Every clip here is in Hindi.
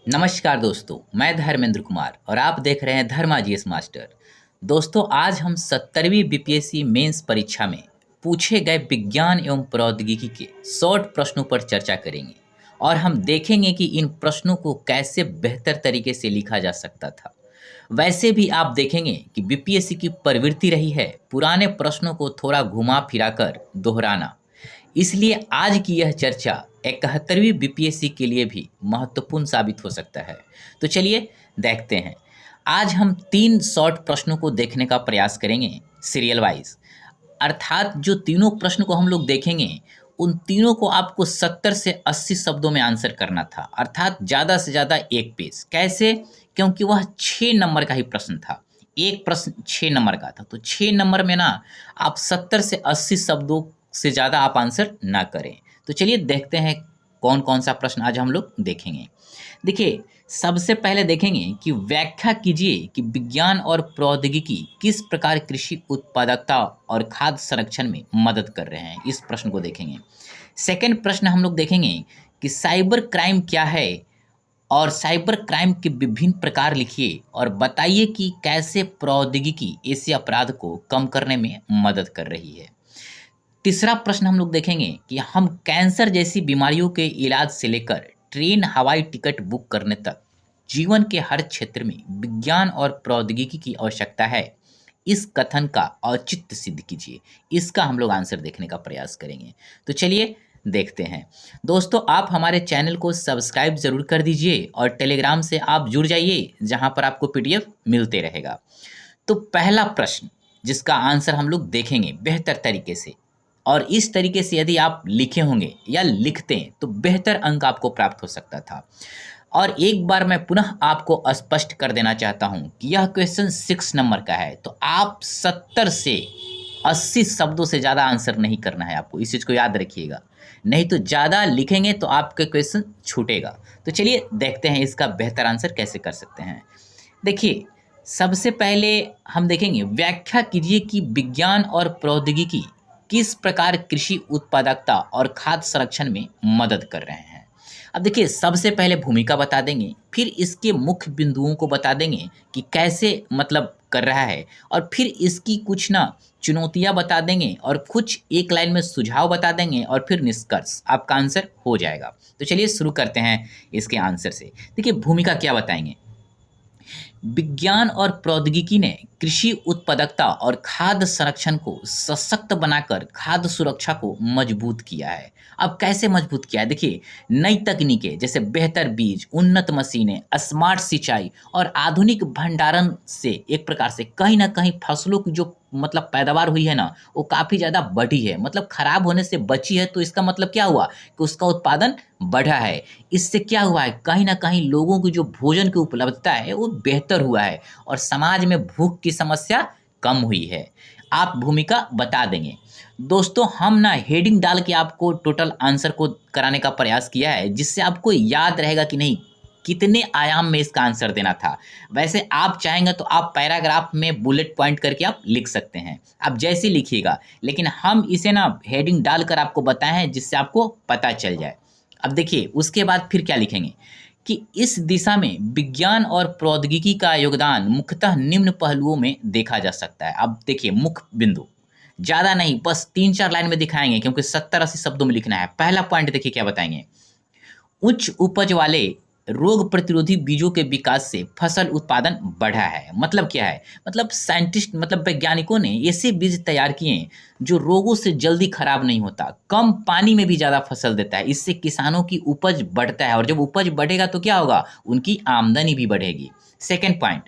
नमस्कार दोस्तों, मैं धर्मेंद्र कुमार और आप देख रहे हैं धर्मा जीएस मास्टर। दोस्तों, आज हम 70वीं बीपीएससी मेंस परीक्षा में पूछे गए विज्ञान एवं प्रौद्योगिकी के शॉर्ट प्रश्नों पर चर्चा करेंगे और हम देखेंगे कि इन प्रश्नों को कैसे बेहतर तरीके से लिखा जा सकता था। वैसे भी आप देखेंगे कि बीपीएससी की प्रवृत्ति रही है पुराने प्रश्नों को थोड़ा घुमा फिरा कर दोहराना। इसलिए आज की यह चर्चा 71वीं बीपीएससी के लिए भी महत्वपूर्ण साबित हो सकता है। तो चलिए देखते हैं। आज हम 3 शॉर्ट प्रश्नों को देखने का प्रयास करेंगे सीरियल वाइज। अर्थात जो तीनों प्रश्न को हम लोग देखेंगे, उन तीनों को आपको 70 से 80 शब्दों में आंसर करना था, अर्थात ज़्यादा से ज़्यादा 1 पेज। कैसे? क्योंकि वह 6 नंबर का ही प्रश्न था। एक प्रश्न 6 नंबर का था, तो 6 नंबर में ना आप 70 से 80 शब्दों से ज़्यादा आप आंसर ना करें। तो चलिए देखते हैं कौन कौन सा प्रश्न आज हम लोग देखेंगे। देखिए, सबसे पहले देखेंगे कि व्याख्या कीजिए कि विज्ञान और प्रौद्योगिकी किस प्रकार कृषि उत्पादकता और खाद्य संरक्षण में मदद कर रहे हैं। इस प्रश्न को देखेंगे। सेकंड प्रश्न हम लोग देखेंगे कि साइबर क्राइम क्या है और साइबर क्राइम के विभिन्न प्रकार लिखिए और बताइए कि कैसे प्रौद्योगिकी ऐसे अपराध को कम करने में मदद कर रही है। तीसरा प्रश्न हम लोग देखेंगे कि हम कैंसर जैसी बीमारियों के इलाज से लेकर ट्रेन, हवाई टिकट बुक करने तक जीवन के हर क्षेत्र में विज्ञान और प्रौद्योगिकी की आवश्यकता है। इस कथन का औचित्य सिद्ध कीजिए। इसका हम लोग आंसर देखने का प्रयास करेंगे। तो चलिए देखते हैं। दोस्तों, आप हमारे चैनल को सब्सक्राइब जरूर कर दीजिए और टेलीग्राम से आप जुड़ जाइए, जहां पर आपको पीडीएफ मिलते रहेगा। तो पहला प्रश्न जिसका आंसर हम लोग देखेंगे बेहतर तरीके से, और इस तरीके से यदि आप लिखे होंगे या लिखते हैं तो बेहतर अंक आपको प्राप्त हो सकता था। और एक बार मैं पुनः आपको स्पष्ट कर देना चाहता हूं कि यह क्वेश्चन 6 नंबर का है, तो आप 70 से 80 शब्दों से ज़्यादा आंसर नहीं करना है आपको। इस चीज़ को याद रखिएगा, नहीं तो ज़्यादा लिखेंगे तो आपका क्वेश्चन छूटेगा। तो चलिए देखते हैं इसका बेहतर आंसर कैसे कर सकते हैं। देखिए, सबसे पहले हम देखेंगे व्याख्या कीजिए कि विज्ञान और प्रौद्योगिकी किस प्रकार कृषि उत्पादकता और खाद्य संरक्षण में मदद कर रहे हैं। अब देखिए, सबसे पहले भूमिका बता देंगे, फिर इसके मुख्य बिंदुओं को बता देंगे कि कैसे मतलब कर रहा है, और फिर इसकी कुछ ना चुनौतियां बता देंगे और कुछ एक लाइन में सुझाव बता देंगे और फिर निष्कर्ष आपका आंसर हो जाएगा। तो चलिए शुरू करते हैं इसके आंसर से। देखिए, भूमिका क्या बताएंगे। विज्ञान और प्रौद्योगिकी ने कृषि उत्पादकता और खाद्य संरक्षण को सशक्त बनाकर खाद्य सुरक्षा को मजबूत किया है। अब कैसे मजबूत किया है? देखिए, नई तकनीकें जैसे बेहतर बीज, उन्नत मशीनें, स्मार्ट सिंचाई और आधुनिक भंडारण से एक प्रकार से कहीं ना कहीं फसलों की जो मतलब पैदावार हुई है ना, वो काफ़ी ज़्यादा बढ़ी है, मतलब खराब होने से बची है। तो इसका मतलब क्या हुआ कि उसका उत्पादन बढ़ा है। इससे क्या हुआ है, कहीं न कहीं लोगों की जो भोजन की उपलब्धता है वो बेहतर हुआ है और समाज में भूख की समस्या कम हुई है। आप भूमिका बता देंगे। दोस्तों, हम ना हेडिंग डाल के आपको टोटल आंसर को कराने का प्रयास किया है, जिससे आपको याद रहेगा कि नहीं कितने आयाम में इसका आंसर देना था। वैसे आप चाहेंगे तो आप पैराग्राफ में बुलेट पॉइंट करके आप लिख सकते हैं, आप जैसे लिखिएगा, लेकिन हम इसे ना हेडिंग डालकर आपको बताए हैं जिससे आपको पता चल जाए। अब देखिए, उसके बाद फिर क्या लिखेंगे कि इस दिशा में विज्ञान और प्रौद्योगिकी का योगदान मुख्यतः निम्न पहलुओं में देखा जा सकता है। अब देखिए, मुख्य बिंदु ज़्यादा नहीं, बस 3-4 लाइन में दिखाएंगे क्योंकि 70-80 शब्दों में लिखना है। पहला पॉइंट देखिए क्या बताएंगे। उच्च उपज वाले रोग प्रतिरोधी बीजों के विकास से फसल उत्पादन बढ़ा है। मतलब क्या है? मतलब साइंटिस्ट मतलब वैज्ञानिकों ने ऐसे बीज तैयार किए हैं जो रोगों से जल्दी खराब नहीं होता, कम पानी में भी ज़्यादा फसल देता है। इससे किसानों की उपज बढ़ता है और जब उपज बढ़ेगा तो क्या होगा, उनकी आमदनी भी बढ़ेगी। सेकेंड पॉइंट,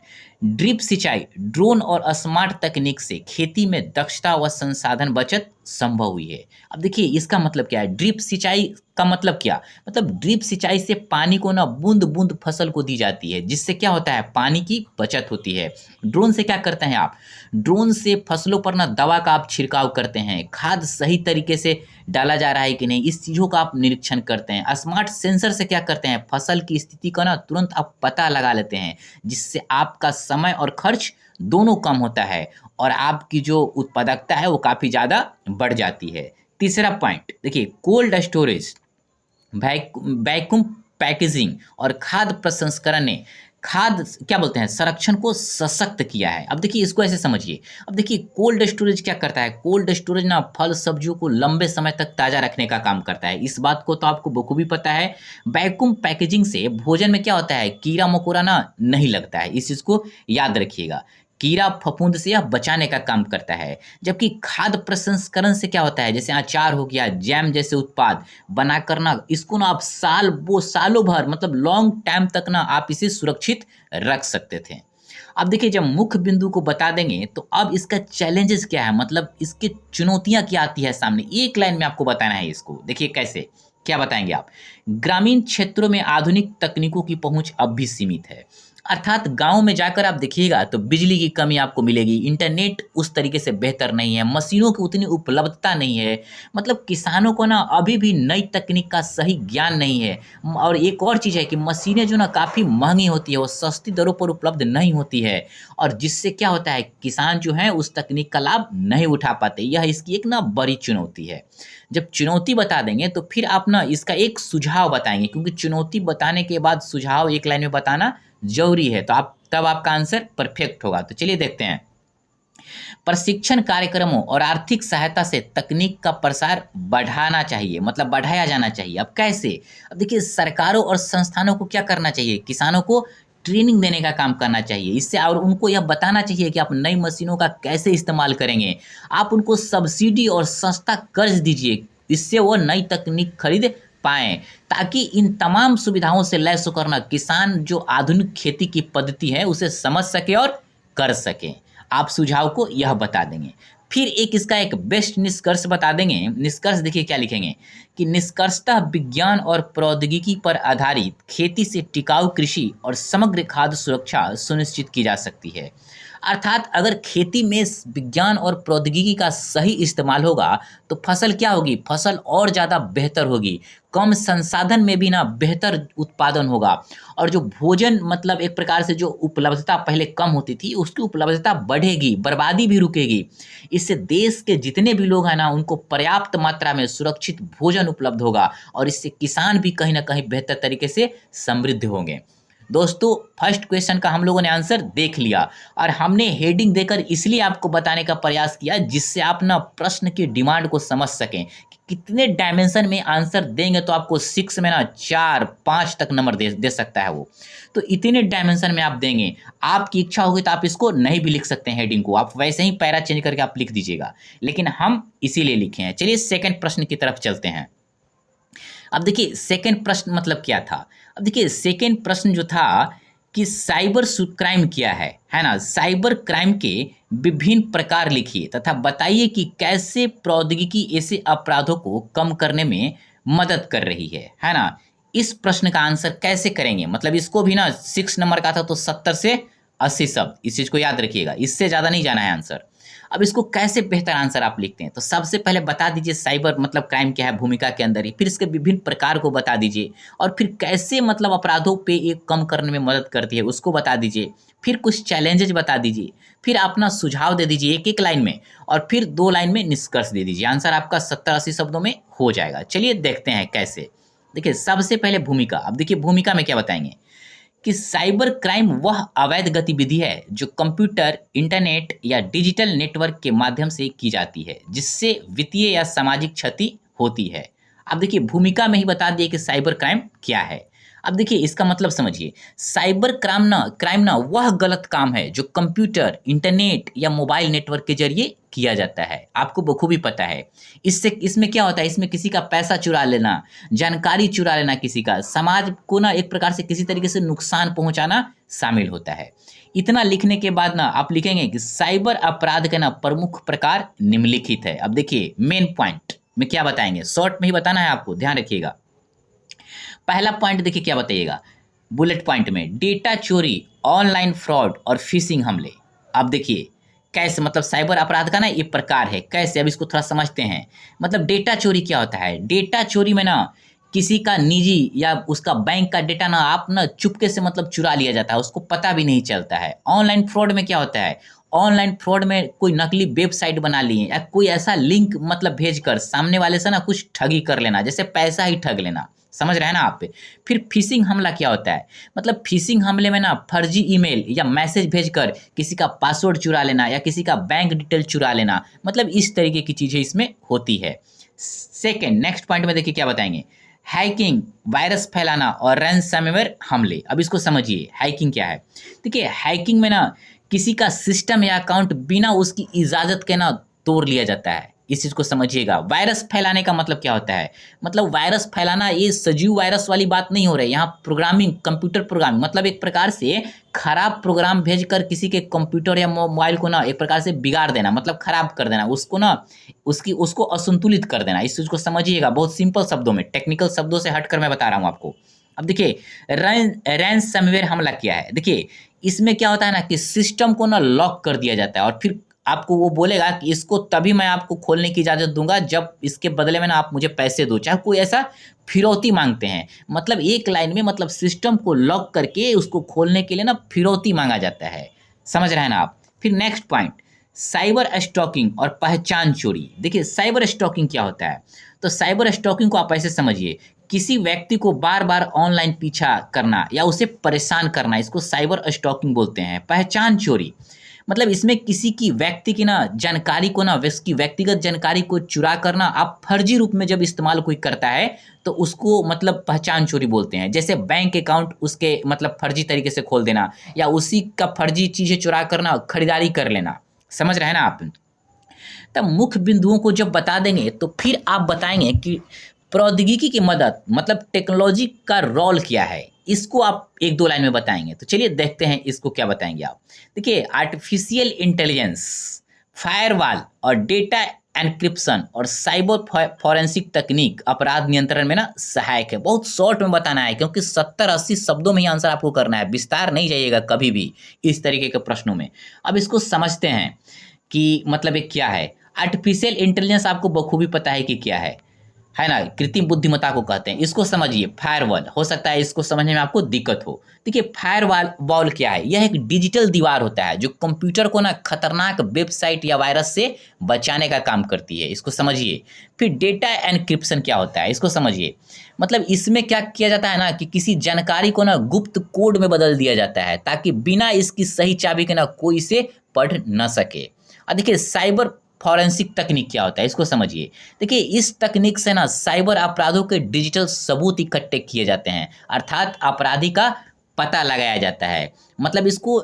ड्रिप सिंचाई, ड्रोन और स्मार्ट तकनीक से खेती में दक्षता व संसाधन बचत संभव हुई है। अब देखिए, इसका मतलब क्या है? ड्रिप सिंचाई का मतलब क्या? मतलब ड्रिप सिंचाई से पानी को ना बूंद बूंद फसल को दी जाती है, जिससे क्या होता है, पानी की बचत होती है। ड्रोन से क्या करते हैं आप? ड्रोन से फसलों पर ना दवा का आप छिड़काव करते हैं, खाद सही तरीके से डाला जा रहा है कि नहीं, इस चीज़ों का आप निरीक्षण करते हैं। स्मार्ट सेंसर से क्या करते हैं, फसल की स्थिति का ना तुरंत आप पता लगा लेते हैं, जिससे आपका समय और खर्च दोनों कम होता है और आपकी जो उत्पादकता है वो काफ़ी ज़्यादा बढ़ जाती है। तीसरा पॉइंट देखिए, कोल्ड स्टोरेज, वैक्यूम पैकेजिंग और खाद्य प्रसंस्करण ने खाद्य क्या बोलते हैं संरक्षण को सशक्त किया है। अब देखिए इसको ऐसे समझिए। अब देखिए कोल्ड स्टोरेज क्या करता है, कोल्ड स्टोरेज ना फल सब्जियों को लंबे समय तक ताज़ा रखने का काम करता है। इस बात को तो आपको बखूबी पता है। वैक्यूम पैकेजिंग से भोजन में क्या होता है, कीड़ा मकोड़ा ना नहीं लगता है, इस चीज़ को याद रखिएगा। कीड़ा फफूंद से यह बचाने का काम करता है। जबकि खाद्य प्रसंस्करण से क्या होता है, जैसे अचार हो गया, जैम जैसे उत्पाद बनाकर ना इसको ना आप सालों भर मतलब लॉन्ग टाइम तक ना आप इसे सुरक्षित रख सकते थे। अब देखिए जब मुख्य बिंदु को बता देंगे तो अब इसका चैलेंजेस क्या है, मतलब इसकी चुनौतियां क्या आती है सामने, एक लाइन में आपको बताना है इसको। देखिए कैसे, क्या बताएंगे आप। ग्रामीण क्षेत्रों में आधुनिक तकनीकों की पहुंच अब भी सीमित है। अर्थात गांव में जाकर आप देखिएगा तो बिजली की कमी आपको मिलेगी, इंटरनेट उस तरीके से बेहतर नहीं है, मशीनों की उतनी उपलब्धता नहीं है। मतलब किसानों को ना अभी भी नई तकनीक का सही ज्ञान नहीं है। और एक और चीज़ है कि मशीनें जो ना काफ़ी महंगी होती है, वो सस्ती दरों पर उपलब्ध नहीं होती है। और जिससे क्या होता है, किसान जो है उस तकनीक का लाभ नहीं उठा पाते। यह इसकी एक ना बड़ी चुनौती है। जब चुनौती बता देंगे तो फिर आप ना इसका एक सुझाव बताएंगे, क्योंकि चुनौती बताने के बाद सुझाव एक लाइन में बताना जरूरी है, तो आप तब आपका आंसर परफेक्ट होगा। तो चलिए देखते हैं। प्रशिक्षण कार्यक्रमों और आर्थिक सहायता से तकनीक का प्रसार बढ़ाना चाहिए, मतलब बढ़ाया जाना चाहिए। अब कैसे, अब देखिए सरकारों और संस्थानों को क्या करना चाहिए, किसानों को ट्रेनिंग देने का काम करना चाहिए इससे, और उनको यह बताना चाहिए कि आप नई मशीनों का कैसे इस्तेमाल करेंगे। आप उनको सब्सिडी और सस्ता कर्ज दीजिए, इससे वो नई तकनीक खरीद पाएँ, ताकि इन तमाम सुविधाओं से लैस होकर ना किसान जो आधुनिक खेती की पद्धति है उसे समझ सके और कर सके। आप सुझाव को यह बता देंगे। फिर एक इसका एक बेस्ट निष्कर्ष बता देंगे। निष्कर्ष देखिए क्या लिखेंगे कि निष्कर्षतः विज्ञान और प्रौद्योगिकी पर आधारित खेती से टिकाऊ कृषि और समग्र खाद्य सुरक्षा सुनिश्चित की जा सकती है। अर्थात अगर खेती में विज्ञान और प्रौद्योगिकी का सही इस्तेमाल होगा तो फसल क्या होगी, फसल और ज़्यादा बेहतर होगी, कम संसाधन में भी ना बेहतर उत्पादन होगा। और जो भोजन मतलब एक प्रकार से जो उपलब्धता पहले कम होती थी उसकी उपलब्धता बढ़ेगी, बर्बादी भी रुकेगी। इससे देश के जितने भी लोग हैं ना उनको पर्याप्त मात्रा में सुरक्षित भोजन उपलब्ध होगा, और इससे किसान भी कहीं ना कहीं बेहतर तरीके से समृद्ध होंगे। दोस्तों फर्स्ट क्वेश्चन का हम लोगों ने आंसर देख लिया, और हमने हेडिंग देकर इसलिए आपको बताने का प्रयास किया जिससे आप ना प्रश्न की डिमांड को समझ सकें कि कितने डायमेंशन में आंसर देंगे तो आपको 6 में ना 4-5 तक नंबर दे सकता है वो। तो इतने डायमेंशन में आप देंगे, आपकी इच्छा होगी तो आप इसको नहीं भी लिख सकते हैं, हेडिंग को आप वैसे ही पैरा चेंज करके आप लिख दीजिएगा, लेकिन हम इसीलिए लिखे हैं। चलिए सेकंड प्रश्न की तरफ चलते हैं। अब देखिए सेकंड प्रश्न मतलब क्या था। अब देखिए सेकंड प्रश्न जो था कि साइबर क्राइम क्या है ना। साइबर क्राइम के विभिन्न प्रकार लिखिए तथा बताइए कि कैसे प्रौद्योगिकी ऐसे अपराधों को कम करने में मदद कर रही है ना। इस प्रश्न का आंसर कैसे करेंगे, मतलब इसको भी ना 6 नंबर का था तो 70 से 80 शब्द, इस चीज को याद रखिएगा, इससे ज्यादा नहीं जाना है आंसर। अब इसको कैसे बेहतर आंसर आप लिखते हैं, तो सबसे पहले बता दीजिए साइबर मतलब क्राइम क्या है भूमिका के अंदर ही, फिर इसके विभिन्न प्रकार को बता दीजिए, और फिर कैसे मतलब अपराधों पे ये कम करने में मदद करती है उसको बता दीजिए, फिर कुछ चैलेंजेज बता दीजिए, फिर अपना सुझाव दे दीजिए एक एक लाइन में, और फिर 2 लाइन में निष्कर्ष दे दीजिए। आंसर आपका 70-80 शब्दों में हो जाएगा। चलिए देखते हैं कैसे। देखिए सबसे पहले भूमिका। अब देखिए भूमिका में क्या बताएंगे कि साइबर क्राइम वह अवैध गतिविधि है जो कंप्यूटर, इंटरनेट या डिजिटल नेटवर्क के माध्यम से की जाती है, जिससे वित्तीय या सामाजिक क्षति होती है। अब देखिए भूमिका में ही बता दिए कि साइबर क्राइम क्या है। अब देखिए इसका मतलब समझिए, साइबर क्राइम ना वह गलत काम है जो कंप्यूटर, इंटरनेट या मोबाइल नेटवर्क के जरिए किया जाता है। आपको बखूबी पता है। इसमें क्या होता है, इसमें किसी का पैसा चुरा लेना, जानकारी चुरा लेना, किसी का समाज को ना एक प्रकार से किसी तरीके से नुकसान पहुंचाना शामिल होता है। इतना लिखने के बाद ना आप लिखेंगे कि साइबर अपराध के ना प्रमुख प्रकार निम्नलिखित है। अब देखिए मेन पॉइंट में क्या बताएंगे, शॉर्ट में ही बताना है आपको, ध्यान रखिएगा। पहला पॉइंट देखिए क्या बताइएगा बुलेट पॉइंट में, डेटा चोरी, ऑनलाइन फ्रॉड और फिशिंग हमले। अब देखिए कैसे, मतलब साइबर अपराध का ना ये प्रकार है कैसे, अब इसको थोड़ा समझते हैं। मतलब डेटा चोरी क्या होता है, डेटा चोरी में ना किसी का निजी या उसका बैंक का डेटा ना आप ना चुपके से मतलब चुरा लिया जाता है, उसको पता भी नहीं चलता है। ऑनलाइन फ्रॉड में क्या होता है, ऑनलाइन फ्रॉड में कोई नकली वेबसाइट बना लिए या कोई ऐसा लिंक मतलब भेजकर सामने वाले से ना कुछ ठगी कर लेना, जैसे पैसा ही ठग लेना, समझ रहे हैं ना आप। फिर फिशिंग हमला क्या होता है, मतलब फिशिंग हमले में ना फर्जी ईमेल या मैसेज भेजकर किसी का पासवर्ड चुरा लेना या किसी का बैंक डिटेल चुरा लेना, मतलब इस तरीके की चीजें इसमें होती है। सेकेंड नेक्स्ट पॉइंट में देखिए क्या बताएंगे, हैकिंग, वायरस फैलाना और रैंसमवेयर हमले। अब इसको समझिए हैकिंग क्या है। देखिए हैकिंग में ना किसी का सिस्टम या अकाउंट बिना उसकी इजाजत के ना तोड़ लिया जाता है, इस चीज को समझिएगा। वायरस फैलाने का मतलब क्या होता है, मतलब वायरस फैलाना ये सजीव वायरस वाली बात नहीं हो रही, यहाँ प्रोग्रामिंग, कंप्यूटर प्रोग्रामिंग, मतलब एक प्रकार से खराब प्रोग्राम भेजकर किसी के कंप्यूटर या मोबाइल को ना एक प्रकार से बिगाड़ देना, मतलब खराब कर देना उसको ना, उसको असंतुलित कर देना, इस चीज को समझिएगा। बहुत सिंपल शब्दों में, टेक्निकल शब्दों से हटकर मैं बता रहा हूँ आपको। अब देखिए रैंसमवेयर हमला क्या है, देखिए इसमें क्या होता है ना कि सिस्टम को ना लॉक कर दिया जाता है और फिर आपको वो बोलेगा कि इसको तभी मैं आपको खोलने की इजाजत दूंगा जब इसके बदले में ना आप मुझे पैसे दो, चाहे कोई ऐसा फिरौती मांगते हैं, मतलब एक लाइन में मतलब सिस्टम को लॉक करके उसको खोलने के लिए ना फिरौती मांगा जाता है, समझ रहे हैं ना आप। फिर नेक्स्ट पॉइंट, साइबर स्टॉकिंग और पहचान चोरी। देखिए साइबर स्टॉकिंग क्या होता है, तो साइबर स्टॉकिंग को आप ऐसे समझिए, किसी व्यक्ति को बार बार ऑनलाइन पीछा करना या उसे परेशान करना, इसको साइबर स्टॉकिंग बोलते हैं। पहचान चोरी, मतलब इसमें किसी की व्यक्ति की ना जानकारी को ना, उसकी व्यक्तिगत जानकारी को चुरा करना, आप फर्जी रूप में जब इस्तेमाल कोई करता है तो उसको मतलब पहचान चोरी बोलते हैं। जैसे बैंक अकाउंट उसके मतलब फर्जी तरीके से खोल देना या उसी का फर्जी चीजें चुरा करना, खरीदारी कर लेना, समझ रहे हैं ना आप। तब मुख्य बिंदुओं को जब बता देंगे तो फिर आप बताएंगे कि प्रौद्योगिकी की मदद, मतलब टेक्नोलॉजी का रोल क्या है, इसको आप एक दो लाइन में बताएंगे। तो चलिए देखते हैं इसको क्या बताएंगे आप। देखिए आर्टिफिशियल इंटेलिजेंस, फायरवॉल और डेटा एनक्रिप्शन और साइबर फॉरेंसिक तकनीक अपराध नियंत्रण में ना सहायक है। बहुत शॉर्ट में बताना है क्योंकि 70-80 शब्दों में ही आंसर आपको करना है, विस्तार नहीं जाइएगा कभी भी इस तरीके के प्रश्नों में। अब इसको समझते हैं कि मतलब ये क्या है। आर्टिफिशियल इंटेलिजेंस आपको बखूबी पता है कि क्या है ना, कृत्रिम बुद्धिमत्ता को कहते हैं। इसको समझिए, फायरवॉल, हो सकता है इसको समझने में आपको दिक्कत हो। देखिए फायरवॉल वॉल क्या है, यह एक डिजिटल दीवार होता है जो कंप्यूटर को ना खतरनाक वेबसाइट या वायरस से बचाने का काम करती है, इसको समझिए। फिर डेटा एनक्रिप्शन क्या होता है, इसको समझिए, मतलब इसमें क्या किया जाता है ना कि किसी जानकारी को ना गुप्त कोड में बदल दिया जाता है ताकि बिना इसकी सही चाबी के ना कोई इसे पढ़ न सके। और देखिए साइबर फॉरेंसिक तकनीक क्या होता है, इसको समझिए। देखिए इस तकनीक से ना साइबर अपराधों के डिजिटल सबूत इकट्ठे किए जाते हैं, अर्थात अपराधी का पता लगाया जाता है। मतलब इसको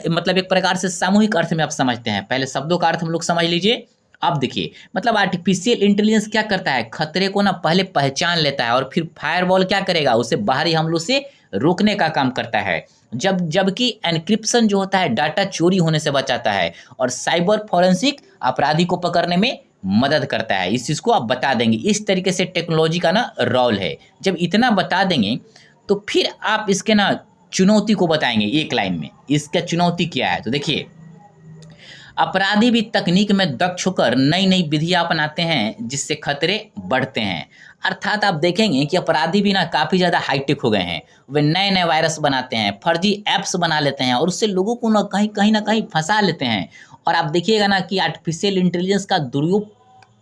मतलब एक प्रकार से सामूहिक अर्थ में आप समझते हैं। पहले शब्दों का अर्थ हम लोग समझ लीजिए। अब देखिए मतलब आर्टिफिशियल इंटेलिजेंस क्या करता है, खतरे को ना पहले पहचान लेता है और फिर फायरवॉल क्या करेगा, उसे बाहरी हमलों से रोकने का काम करता है। जबकि एनक्रिप्शन जो होता है डाटा चोरी होने से बचाता है और साइबर फॉरेंसिक अपराधी को पकड़ने में मदद करता है। इस चीज़ को आप बता देंगे, इस तरीके से टेक्नोलॉजी का ना रोल है। जब इतना बता देंगे तो फिर आप इसके ना चुनौती को बताएंगे एक लाइन में, इसका चुनौती क्या है। तो देखिए अपराधी भी तकनीक में दक्ष होकर नई नई विधियां अपनाते हैं जिससे खतरे बढ़ते हैं। अर्थात आप देखेंगे कि अपराधी भी ना काफ़ी ज़्यादा हाईटेक हो गए हैं, वे नए नए वायरस बनाते हैं, फर्जी ऐप्स बना लेते हैं और उससे लोगों को ना कहीं फंसा लेते हैं। और आप देखिएगा ना कि आर्टिफिशियल इंटेलिजेंस का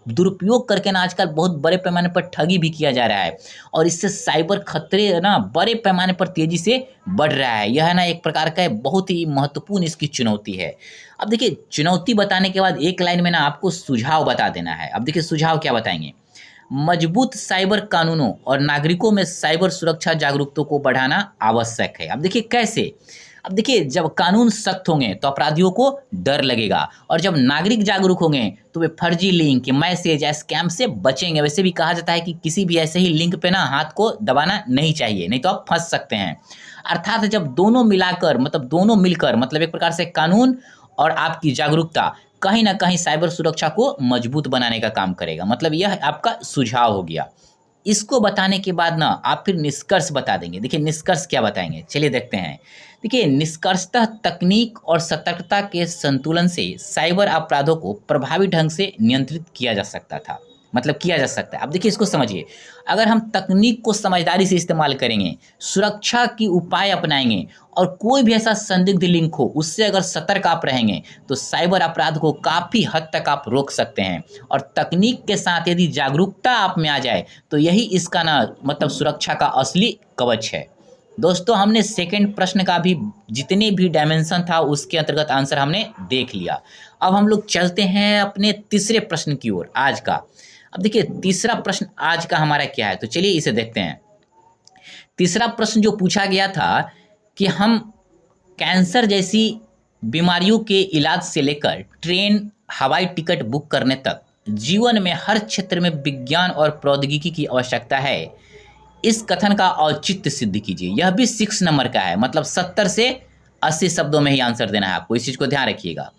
दुरुपयोग करके ना आजकल बहुत बड़े पैमाने पर ठगी भी किया जा रहा है और इससे साइबर खतरे ना बड़े पैमाने पर तेजी से बढ़ रहा है। यह ना एक प्रकार का बहुत ही महत्वपूर्ण इसकी चुनौती है। अब देखिए चुनौती बताने के बाद एक लाइन में ना आपको सुझाव बता देना है। अब देखिए सुझाव क्या बताएंगे, मजबूत साइबर कानूनों और नागरिकों में साइबर सुरक्षा जागरूकता को बढ़ाना आवश्यक है। अब देखिए कैसे, अब देखिए जब कानून सख्त होंगे तो अपराधियों को डर लगेगा और जब नागरिक जागरूक होंगे तो वे फर्जी लिंक, मैसेज या स्कैम से बचेंगे। वैसे भी कहा जाता है कि किसी भी ऐसे ही लिंक पे ना हाथ को दबाना नहीं चाहिए, नहीं तो आप फंस सकते हैं। अर्थात जब दोनों मिलाकर मतलब दोनों मिलकर मतलब एक प्रकार से कानून और आपकी जागरूकता कहीं ना कहीं साइबर सुरक्षा को मजबूत बनाने का काम करेगा। मतलब यह आपका सुझाव हो गया। इसको बताने के बाद ना आप फिर निष्कर्ष बता देंगे। देखिए निष्कर्ष क्या बताएंगे, चलिए देखते हैं। देखिए निष्कर्षतः तकनीक और सतर्कता के संतुलन से साइबर अपराधों को प्रभावी ढंग से नियंत्रित किया जा सकता था। मतलब किया जा सकता है। अब देखिए इसको समझिए, अगर हम तकनीक को समझदारी से इस्तेमाल करेंगे, सुरक्षा की उपाय अपनाएंगे और कोई भी ऐसा संदिग्ध लिंक हो उससे अगर सतर्क आप रहेंगे तो साइबर अपराध को काफ़ी हद तक आप रोक सकते हैं। और तकनीक के साथ यदि जागरूकता आप में आ जाए तो यही इसका ना मतलब सुरक्षा का असली कवच है। दोस्तों हमने सेकंड प्रश्न का भी जितने भी डायमेंशन था उसके अंतर्गत आंसर हमने देख लिया। अब हम लोग चलते हैं अपने तीसरे प्रश्न की ओर आज का। अब देखिए तीसरा प्रश्न आज का हमारा क्या है, तो चलिए इसे देखते हैं। तीसरा प्रश्न जो पूछा गया था कि हम कैंसर जैसी बीमारियों के इलाज से लेकर ट्रेन, हवाई टिकट बुक करने तक जीवन में हर क्षेत्र में विज्ञान और प्रौद्योगिकी की आवश्यकता है। इस कथन का औचित्य सिद्ध कीजिए। यह भी 6 नंबर का है, मतलब 70 से 80 शब्दों में ही आंसर देना है आपको, इस चीज़ को ध्यान रखिएगा।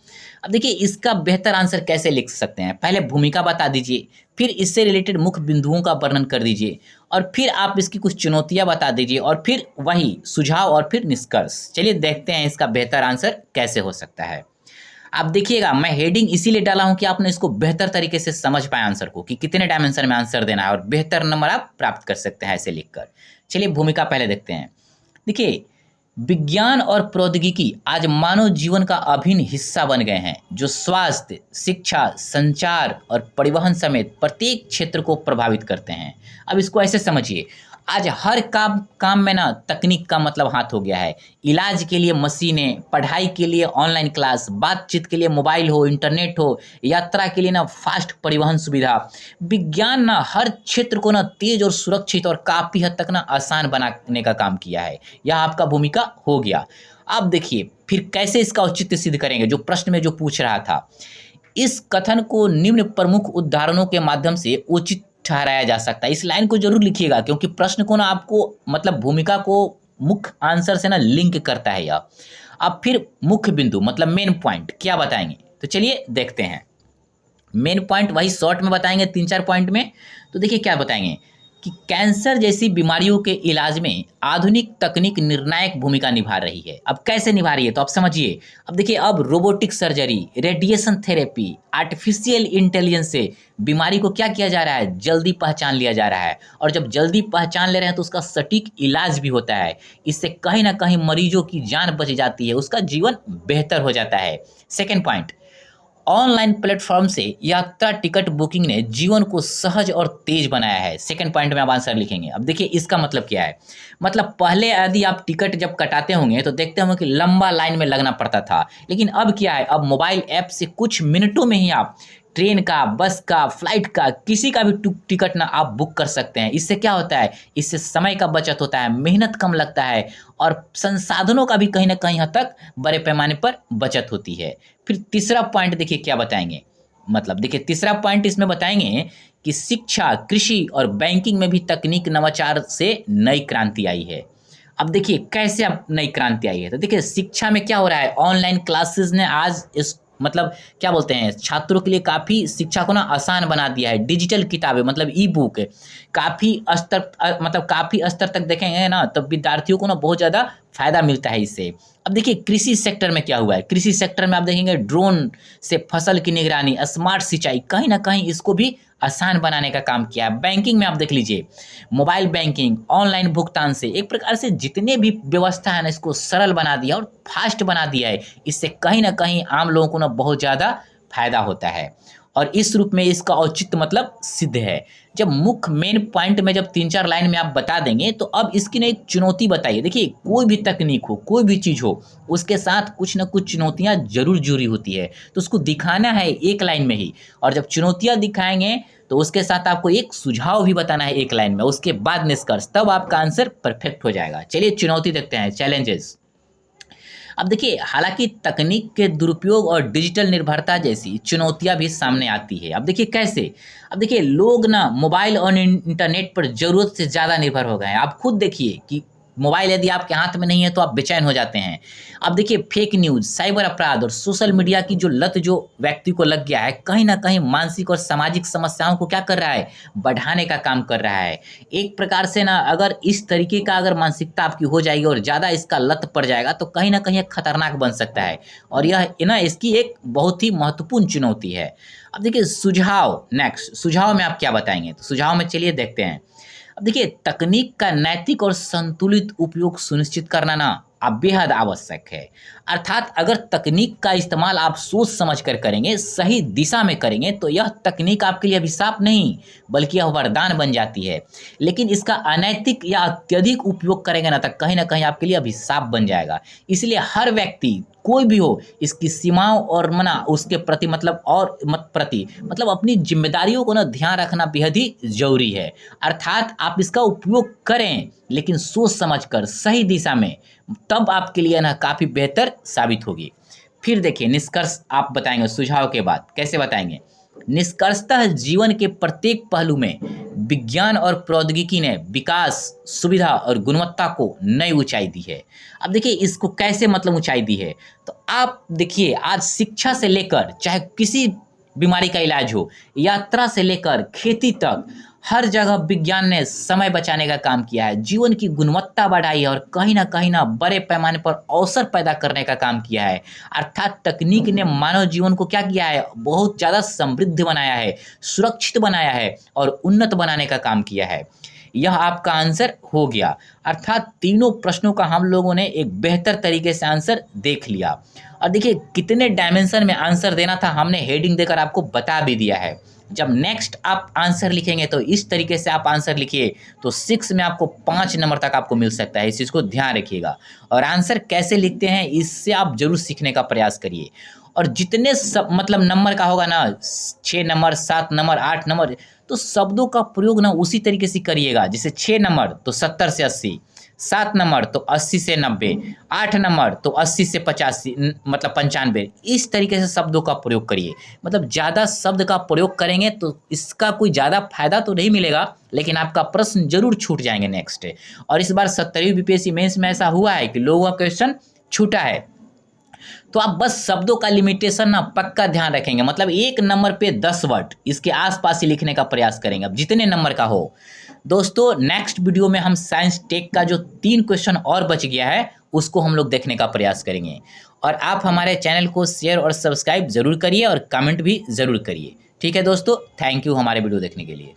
अब देखिए इसका बेहतर आंसर कैसे लिख सकते हैं, पहले भूमिका बता दीजिए, फिर इससे रिलेटेड मुख्य बिंदुओं का वर्णन कर दीजिए और फिर आप इसकी कुछ चुनौतियां बता दीजिए और फिर वही सुझाव और फिर निष्कर्ष। चलिए देखते हैं इसका बेहतर आंसर कैसे हो सकता है। आप देखिएगा मैं हेडिंग इसीलिए डाला हूं कि आपने इसको बेहतर तरीके से समझ पाए आंसर को, कि कितने डायमेंशन में आंसर देना है और बेहतर नंबर आप प्राप्त कर सकते हैं ऐसे लिखकर। चलिए भूमिका पहले देखते हैं। देखिए विज्ञान और प्रौद्योगिकी आज मानव जीवन का अभिन्न हिस्सा बन गए हैं, जो स्वास्थ्य, शिक्षा, संचार और परिवहन समेत प्रत्येक क्षेत्र को प्रभावित करते हैं। अब इसको ऐसे समझिए, आज हर काम काम में ना तकनीक का मतलब हाथ हो गया है। इलाज के लिए मशीनें, पढ़ाई के लिए ऑनलाइन क्लास, बातचीत के लिए मोबाइल हो, इंटरनेट हो, यात्रा के लिए ना फास्ट परिवहन सुविधा। विज्ञान ना हर क्षेत्र को ना तेज और सुरक्षित और काफ़ी हद तक ना आसान बनाने का काम किया है। यह आपका भूमिका हो गया। अब देखिए फिर कैसे इसका औचित्य सिद्ध करेंगे, जो प्रश्न में जो पूछ रहा था। इस कथन को निम्न प्रमुख उदाहरणों के माध्यम से उचित ठहराया जा सकता है। इस लाइन को जरूर लिखिएगा क्योंकि प्रश्न को ना आपको मतलब भूमिका को मुख्य आंसर से ना लिंक करता है यह। अब फिर मुख्य बिंदु मतलब मेन पॉइंट क्या बताएंगे, तो चलिए देखते हैं। मेन पॉइंट वही शॉर्ट में बताएंगे 3-4 पॉइंट में। तो देखिए क्या बताएंगे कि कैंसर जैसी बीमारियों के इलाज में आधुनिक तकनीक निर्णायक भूमिका निभा रही है। अब कैसे निभा रही है तो आप समझिए। अब देखिए अब robotic surgery, radiation therapy, artificial intelligence से बीमारी को क्या किया जा रहा है, जल्दी पहचान लिया जा रहा है। और जब जल्दी पहचान ले रहे हैं तो उसका सटीक इलाज भी होता है। इससे कहीं ना कहीं मरीजों की जान बच जाती है, उसका जीवन बेहतर हो जाता है। सेकेंड पॉइंट, ऑनलाइन प्लेटफॉर्म से यात्रा टिकट बुकिंग ने जीवन को सहज और तेज बनाया है। सेकंड पॉइंट में आप आंसर लिखेंगे। अब देखिए इसका मतलब क्या है, मतलब पहले यदि आप टिकट जब कटाते होंगे तो देखते होंगे कि लंबा लाइन में लगना पड़ता था, लेकिन अब क्या है, अब मोबाइल ऐप से कुछ मिनटों में ही आप ट्रेन का, बस का, फ्लाइट का, किसी का भी टिकट ना आप बुक कर सकते हैं। इससे क्या होता है, इससे समय का बचत होता है, मेहनत कम लगता है और संसाधनों का भी कहीं ना कहीं हद तक बड़े पैमाने पर बचत होती है। फिर तीसरा पॉइंट देखिए क्या बताएंगे, मतलब देखिए तीसरा पॉइंट इसमें बताएंगे कि शिक्षा, कृषि और बैंकिंग में भी तकनीक नवाचार से नई क्रांति आई है। अब देखिए कैसे अब नई क्रांति आई है, तो देखिए शिक्षा में क्या हो रहा है, ऑनलाइन क्लासेस ने आज इस मतलब क्या बोलते हैं छात्रों के लिए काफ़ी शिक्षा को ना आसान बना दिया है। डिजिटल किताबें मतलब ई बुक काफ़ी स्तर मतलब काफ़ी स्तर तक देखेंगे ना तो विद्यार्थियों को ना बहुत ज़्यादा फायदा मिलता है इससे। अब देखिए कृषि सेक्टर में क्या हुआ है, कृषि सेक्टर में आप देखेंगे ड्रोन से फसल की निगरानी, स्मार्ट सिंचाई, कहीं ना कहीं इसको भी आसान बनाने का काम किया है। बैंकिंग में आप देख लीजिए, मोबाइल बैंकिंग, ऑनलाइन भुगतान से एक प्रकार से जितने भी व्यवस्था है ना इसको सरल बना दिया और फास्ट बना दिया है। इससे कहीं ना कहीं आम लोगों को ना बहुत ज़्यादा फायदा होता है और इस रूप में इसका औचित्य मतलब सिद्ध है। जब मुख्य मेन पॉइंट में जब 3-4 लाइन में आप बता देंगे तो अब इसकी ना एक चुनौती बताइए। देखिए कोई भी तकनीक हो, कोई भी चीज़ हो, उसके साथ कुछ ना कुछ चुनौतियाँ जरूर जुड़ी होती है, तो उसको दिखाना है एक लाइन में ही। और जब चुनौतियाँ दिखाएंगे तो उसके साथ आपको एक सुझाव भी बताना है एक लाइन में, उसके बाद निष्कर्ष, तब आपका आंसर परफेक्ट हो जाएगा। चलिए चुनौती देखते हैं, चैलेंजेस। अब देखिए हालांकि तकनीक के दुरुपयोग और डिजिटल निर्भरता जैसी चुनौतियां भी सामने आती है। अब देखिए कैसे, अब देखिए लोग ना मोबाइल और इंटरनेट पर ज़रूरत से ज़्यादा निर्भर हो गए हैं। आप खुद देखिए कि मोबाइल यदि आपके हाथ में नहीं है तो आप बेचैन हो जाते हैं। अब देखिए फेक न्यूज़, साइबर अपराध और सोशल मीडिया की जो लत जो व्यक्ति को लग गया है, कहीं ना कहीं मानसिक और सामाजिक समस्याओं को क्या कर रहा है, बढ़ाने का काम कर रहा है। एक प्रकार से ना अगर इस तरीके का अगर मानसिकता आपकी हो जाएगी और ज़्यादा इसका लत पड़ जाएगा तो कहीं ना कहीं खतरनाक बन सकता है और यह ना इसकी एक बहुत ही महत्वपूर्ण चुनौती है। अब देखिए सुझाव, नेक्स्ट सुझाव में आप क्या बताएंगे, तो सुझाव में चलिए देखते हैं। अब देखिए तकनीक का नैतिक और संतुलित उपयोग सुनिश्चित करना ना अब बेहद आवश्यक है। अर्थात अगर तकनीक का इस्तेमाल आप सोच समझ कर करेंगे, सही दिशा में करेंगे, तो यह तकनीक आपके लिए अभिशाप नहीं बल्कि यह वरदान बन जाती है। लेकिन इसका अनैतिक या अत्यधिक उपयोग करेंगे ना, तो कहीं ना कहीं आपके लिए अभिशाप बन जाएगा। इसलिए हर व्यक्ति कोई भी हो इसकी सीमाओं और मना उसके प्रति मतलब और मत प्रति मतलब अपनी जिम्मेदारियों को ना ध्यान रखना बेहद ही जरूरी है। अर्थात आप इसका उपयोग करें लेकिन सोच समझकर सही दिशा में, तब आपके लिए ना काफ़ी बेहतर साबित होगी। फिर देखिए निष्कर्ष आप बताएंगे सुझाव के बाद, कैसे बताएंगे। निष्कर्षतः जीवन के प्रत्येक पहलू में विज्ञान और प्रौद्योगिकी ने विकास, सुविधा और गुणवत्ता को नई ऊंचाई दी है। अब देखिए इसको कैसे मतलब ऊंचाई दी है, तो आप देखिए आज शिक्षा से लेकर चाहे किसी बीमारी का इलाज हो, यात्रा से लेकर खेती तक, हर जगह विज्ञान ने समय बचाने का काम किया है, जीवन की गुणवत्ता बढ़ाई है और कहीं ना बड़े पैमाने पर अवसर पैदा करने का काम किया है। अर्थात तकनीक ने मानव जीवन को क्या किया है, बहुत ज़्यादा समृद्ध बनाया है, सुरक्षित बनाया है और उन्नत बनाने का काम किया है। यह आपका आंसर हो गया। अर्थात तीनों प्रश्नों का हम लोगों ने एक बेहतर तरीके से आंसर देख लिया। और देखिए कितने डायमेंशन में आंसर देना था हमने हेडिंग देकर आपको बता भी दिया है। जब नेक्स्ट आप आंसर लिखेंगे तो इस तरीके से आप आंसर लिखिए, तो 6 में आपको 5 नंबर तक आपको मिल सकता है। इस चीज़ को ध्यान रखिएगा। और आंसर कैसे लिखते हैं इससे आप जरूर सीखने का प्रयास करिए। और जितने सब मतलब नंबर का होगा ना, 6 नंबर, 7 नंबर, 8 नंबर, तो शब्दों का प्रयोग ना उसी तरीके से करिएगा। जैसे 6 नंबर तो 70 से 80, 7 नंबर तो 80 से 90, 8 नंबर तो 80 से 85 मतलब 95, इस तरीके से शब्दों का प्रयोग करिए। मतलब ज़्यादा शब्द का प्रयोग करेंगे तो इसका कोई ज़्यादा फायदा तो नहीं मिलेगा, लेकिन आपका प्रश्न जरूर छूट जाएंगे नेक्स्ट। और इस बार 70वीं बीपीएससी मेंस में ऐसा हुआ है कि लोगों का क्वेश्चन छूटा है। तो आप बस शब्दों का लिमिटेशन ना पक्का ध्यान रखेंगे, मतलब 1 नंबर पे 10 वर्ड इसके आसपास ही लिखने का प्रयास करेंगे, अब जितने नंबर का हो। दोस्तों नेक्स्ट वीडियो में हम साइंस टेक का जो 3 क्वेश्चन और बच गया है उसको हम लोग देखने का प्रयास करेंगे। और आप हमारे चैनल को शेयर और सब्सक्राइब जरूर करिए और कमेंट भी जरूर करिए। ठीक है दोस्तों, थैंक यू हमारे वीडियो देखने के लिए।